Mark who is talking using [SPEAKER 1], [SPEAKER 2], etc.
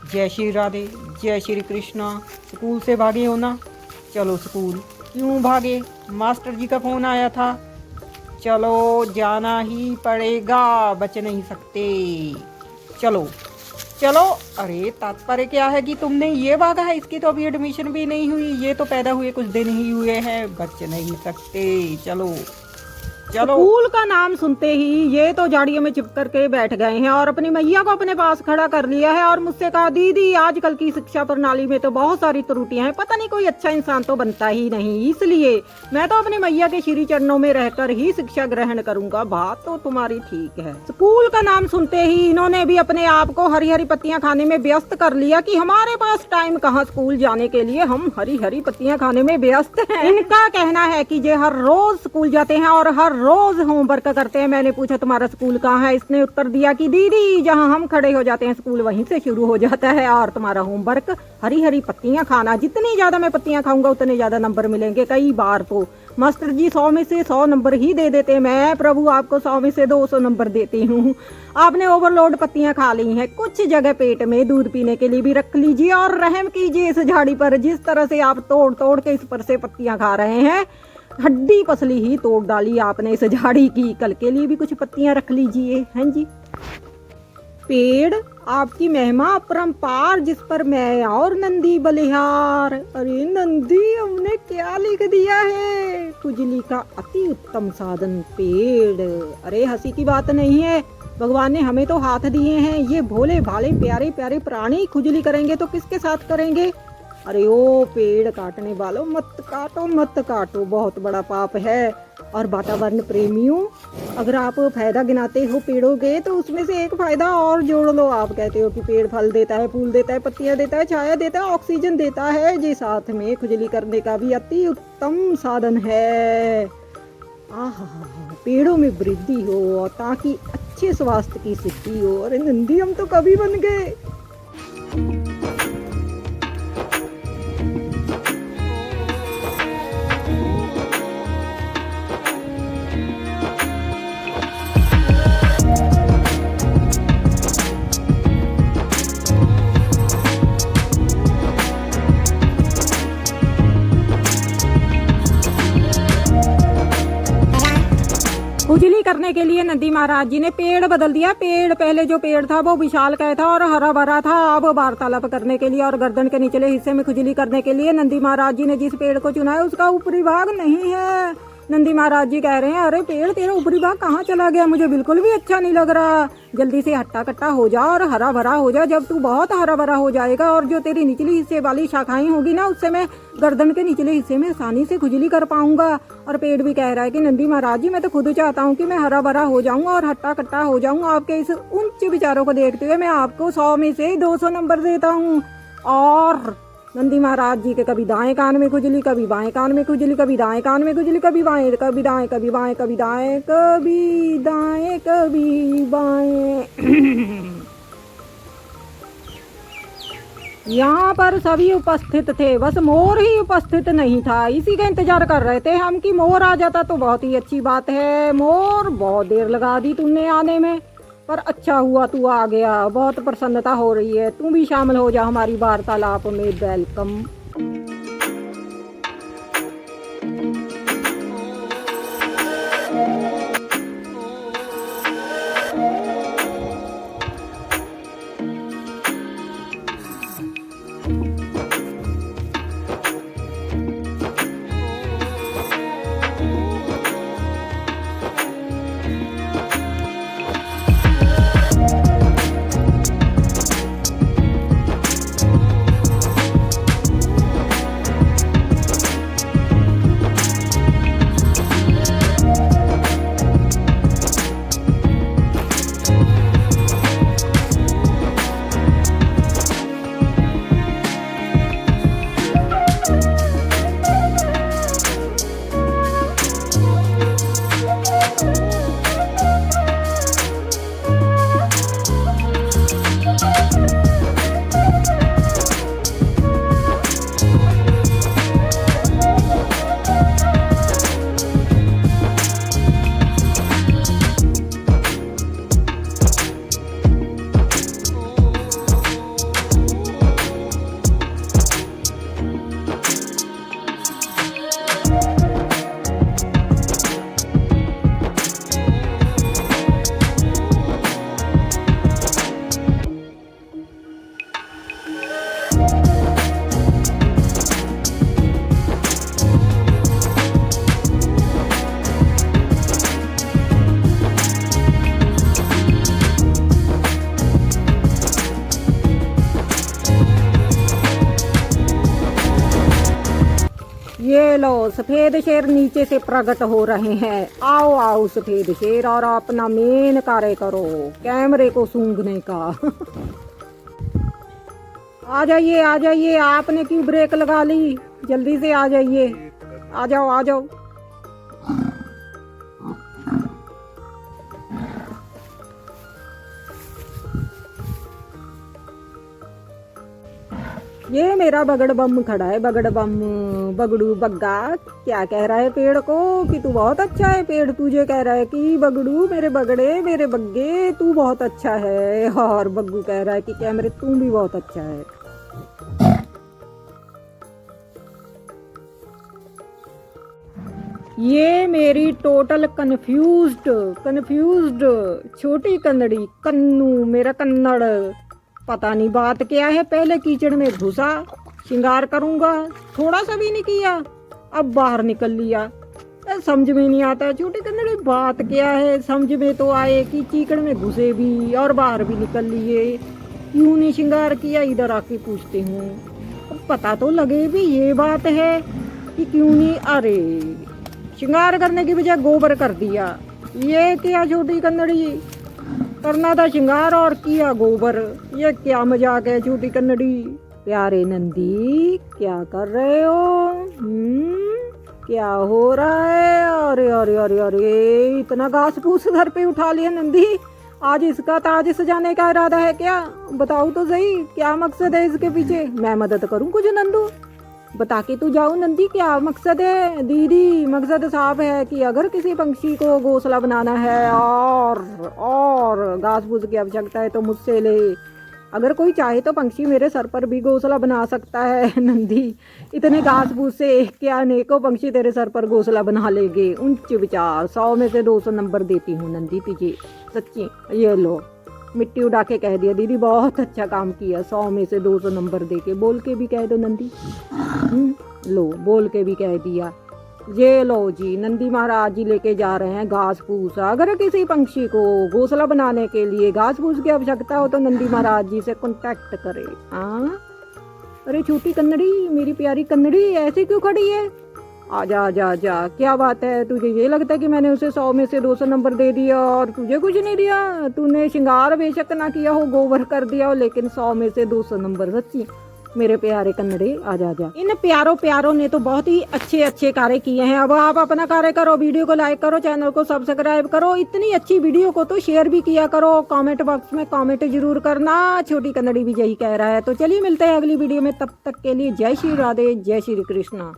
[SPEAKER 1] जय श्री राधे, जय श्री कृष्णा। स्कूल से भागे हो ना? चलो स्कूल। क्यों भागे? मास्टर जी का फ़ोन आया था। चलो जाना ही पड़ेगा, बच नहीं सकते। चलो चलो। अरे तात्पर्य क्या है कि तुमने ये भागा है? इसकी तो अभी एडमिशन भी नहीं हुई, ये तो पैदा हुए कुछ दिन ही हुए हैं, बच नहीं सकते। चलो चलो।
[SPEAKER 2] स्कूल का नाम सुनते ही ये तो झाड़ियों में चिपक करके बैठ गए हैं और अपनी मैया को अपने पास खड़ा कर लिया है और मुझसे कहा, दीदी आजकल की शिक्षा प्रणाली में तो बहुत सारी त्रुटियां हैं, पता नहीं कोई अच्छा इंसान तो बनता ही नहीं, इसलिए मैं तो अपनी मैया के श्री चरणों में रहकर ही शिक्षा ग्रहण करूंगा। बात तो तुम्हारी ठीक है। स्कूल का नाम सुनते ही इन्होंने भी अपने आप को हरी हरी पत्तियां खाने में व्यस्त कर लिया कि हमारे पास टाइम कहाँ स्कूल जाने के लिए, हम हरी हरी पत्तियां खाने में व्यस्त हैं। इनका कहना है कि ये हर रोज स्कूल जाते हैं और हर रोज होमवर्क करते हैं। मैंने पूछा तुम्हारा स्कूल कहाँ है? इसने उत्तर दिया कि दीदी जहाँ हम खड़े हो जाते हैं स्कूल वहीं से शुरू हो जाता है और तुम्हारा होमवर्क हरी हरी पत्तियां खाना। जितनी ज्यादा मैं पत्तियां खाऊंगा उतने ज्यादा नंबर मिलेंगे। कई बार तो मास्टर जी 100 में से 100 नंबर ही दे देते, मैं प्रभु आपको 100 में से 200 नंबर देती हूँ। आपने ओवरलोड पत्तियां खा ली हैं, कुछ जगह पेट में दूध पीने के लिए भी रख लीजिए और रहम कीजिए इस झाड़ी पर। जिस तरह से आप तोड़ तोड़ के इस पर से पत्तियां खा रहे हैं, हड्डी पसली ही तोड़ डाली आपने इस झाड़ी की। कल के लिए भी कुछ पत्तियां रख लीजिए। हैं जी। पेड़ आपकी महिमा अपरंपार, जिस पर मैं और नंदी बलिहार। अरे नंदी, हमने क्या लिख दिया है? खुजली का अति उत्तम साधन पेड़। अरे हंसी की बात नहीं है, भगवान ने हमें तो हाथ दिए हैं, ये भोले भाले प्यारे प्यारे प्राणी खुजली करेंगे तो किसके साथ करेंगे? अरे ओ पेड़ काटने वालों, मत काटो मत काटो, बहुत बड़ा पाप है। और वातावरण प्रेमियों, अगर आप फायदा गिनाते हो पेड़ों के तो उसमें से एक फायदा और जोड़ लो। आप कहते हो कि पेड़ फल देता है, फूल देता है, पत्तियां देता है, छाया देता है, ऑक्सीजन देता है, जी साथ में खुजली करने का भी अति उत्तम साधन है। आहा, पेड़ों में वृद्धि हो और ताकि अच्छे स्वास्थ्य की सिद्धि हो। अरे नंदी, हम तो कभी बन गए। खुजली करने के लिए नंदी महाराज जी ने पेड़ बदल दिया। पेड़, पहले जो पेड़ था वो विशालकाय था और हरा भरा था। अब वार्तालाप करने के लिए और गर्दन के निचले हिस्से में खुजली करने के लिए नंदी महाराज जी ने जिस पेड़ को चुना है उसका ऊपरी भाग नहीं है। नंदी महाराज जी कह रहे हैं, अरे पेड़ तेरा ऊपरी भाग कहाँ चला गया? मुझे बिल्कुल भी अच्छा नहीं लग रहा। जल्दी से हट्टा कट्टा हो जा और हरा भरा हो जा। जब तू बहुत हरा भरा हो जाएगा और जो तेरी निचली हिस्से वाली शाखाएं होगी ना, उससे मैं गर्दन के निचले हिस्से में आसानी से खुजली कर पाऊंगा। और पेड़ भी कह रहा है कि नंदी महाराज जी, मैं तो खुद चाहता हूँ कि मैं हरा भरा हो जाऊँ और हट्टा कट्टा हो जाऊँ। आपके इस उच्च विचारों को देखते हुए मैं आपको 100 में से 200 नंबर देता हूँ। और नंदी महाराज जी के कभी दाएं कान में खुजली, कभी बाएं कान में खुजली, कभी दाएं कान में खुजली, कभी बाएं, कभी दाएं, कभी बाएं, कभी दाएं, कभी दाएं, कभी बाएं। यहाँ पर सभी उपस्थित थे, बस मोर ही उपस्थित नहीं था। इसी का इंतजार कर रहे थे हम कि मोर आ जाता तो बहुत ही अच्छी बात है। मोर, बहुत देर लगा दी तुमने आने में, पर अच्छा हुआ तू आ गया, बहुत प्रसन्नता हो रही है। तू भी शामिल हो जा हमारी वार्तालाप में। वेलकम। ये लो सफेद शेर नीचे से प्रकट हो रहे हैं। आओ आओ सफेद शेर और अपना मेन कार्य करो, कैमरे को सूंघने का। आ जाइए, आपने क्यों ब्रेक लगा ली? जल्दी से आ जाइए, आ जाओ। ये मेरा बगड़ बम खड़ा है, बगड़ बम। बगड़ू बग्गा क्या कह रहा है पेड़ को कि तू बहुत अच्छा है। पेड़ तुझे कह रहा है कि बगड़ू मेरे बगड़े मेरे बग्गे तू बहुत अच्छा है। और बग्गू कह रहा है कि कैमरे तू भी बहुत अच्छा है। ये मेरी टोटल कंफ्यूज्ड छोटी कन्नड़ी कन्नू मेरा कन्नड़। पता नहीं बात क्या है, पहले कीचड़ में घुसा, श्रृंगार करूंगा, थोड़ा सा भी नहीं किया, अब बाहर निकल लिया। समझ में नहीं आता छोटी कन्नड़ी बात क्या है। समझ में तो आए कि कीचड़ में घुसे भी और बाहर भी निकल लिए, क्यों नहीं श्रृंगार किया, इधर आके पूछती हूँ। अब पता तो लगे भी ये बात है कि क्यों नहीं। अरे श्रृंगार करने की बजाय गोबर कर दिया, ये क्या छोटी कन्नड़ी, करना था श्रृंगार और किया गोबर। ये क्या मजाक है छोटी कन्नड़ी। प्यारे नंदी क्या कर रहे हो? क्या हो रहा है? अरे अरे अरे अरे इतना घास फूस घर पे उठा लिया नंदी। आज इसका ताज सजाने का इरादा है क्या? बताओ तो सही, क्या मकसद है इसके पीछे? मैं मदद करूं कुछ नंदू? बता के तो जाओ नंदी, क्या मकसद है? दीदी मकसद साफ है कि अगर किसी पंछी को घोंसला बनाना है और घास फूस की आवश्यकता है तो मुझसे ले। अगर कोई चाहे तो पंछी मेरे सर पर भी घोंसला बना सकता है नंदी। इतने घास फूस से क्या अनेकों पंछी तेरे सर पर घोंसला बना लेंगे। उच्च विचार, 100 में से 200 नंबर देती हूँ नंदी तुझे, सच्ची। ये लो मिट्टी उड़ा के कह दिया दीदी, बहुत अच्छा काम किया, 100 में से 200 नंबर देके। बोल के भी कह दो नंदी। लो बोल के भी कह दिया। ये लो जी, नंदी महाराज जी लेके जा रहे हैं घास फूस। अगर किसी पंछी को घोंसला बनाने के लिए घास फूस की आवश्यकता हो तो नंदी महाराज जी से कांटेक्ट करे। हाँ अरे छोटी कन्नड़ी, मेरी प्यारी कन्नड़ी ऐसी क्यों खड़ी है? आजा आजा आजा, क्या बात है? तुझे ये लगता है कि मैंने उसे 100 में से 200 नंबर दे दिया और तुझे कुछ नहीं दिया? तूने श्रृंगार बेशक ना किया हो, गोबर कर दिया हो, लेकिन 100 में से 200 नंबर। सच्ची मेरे प्यारे कन्नड़े आजा आजा। इन प्यारों ने तो बहुत ही अच्छे कार्य किए हैं। अब आप अपना कार्य करो, वीडियो को लाइक करो, चैनल को सब्सक्राइब करो। इतनी अच्छी वीडियो को तो शेयर भी किया करो। कमेंट बॉक्स में कमेंट जरूर करना। छोटी कन्नड़ी भी यही कह रहा है। तो चलिए मिलते हैं अगली वीडियो में, तब तक के लिए जय श्री राधे, जय श्री कृष्णा।